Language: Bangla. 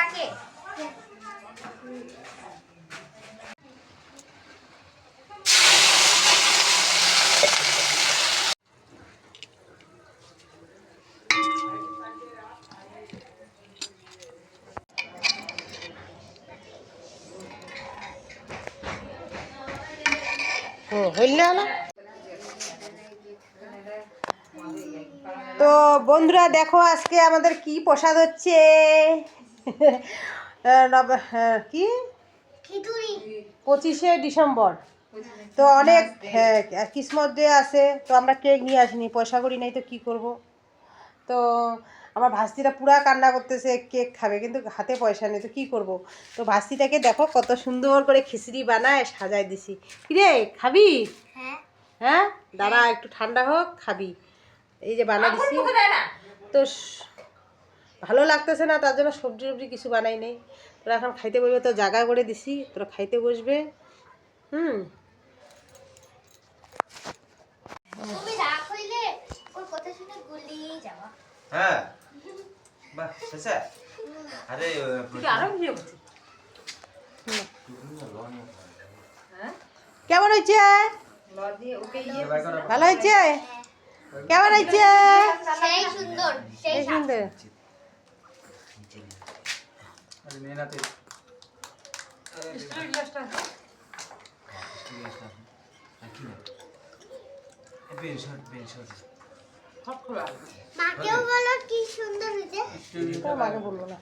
কাকে? তো বন্ধুরা দেখো আজকে আমাদের কি প্রসাদ হচ্ছে। কি 25শে ডিসেম্বর, তো অনেক কিসমত ডে আছে, তো আমরা কেক নিয়ে আসিনি, পয়সা করি নাই তো কি করব। তো আমার ভাস্তিটা পুরা কান্না করতেছে, কেক খাবে কিন্তু হাতে পয়সা নেই, তো কী করব। তো ভাস্তিটাকে দেখো কত সুন্দর করে খিচড়ি বানায় সাজায় দিছি। কিরে খাবি? হ্যাঁ দাঁড়া একটু ঠান্ডা হোক, খাবি। এই যে বানা দিছি, তো ভালো লাগতেছে না, তার জন্য সবজি টবজি কিছু বানাই নেই। তোরা এখন খাইতে বসবে, তো জায়গা করে দিছি, তোরা খাইতে বসবে। হ্যাঁ বাহ শেষে আরে কেমন হয়েছে? ভালো হয়েছে? কেমন হয়েছে? সেই সুন্দর, সেই সুন্দর। মাকেও বলো কি সুন্দর হয়েছে। মাকে বলবো না।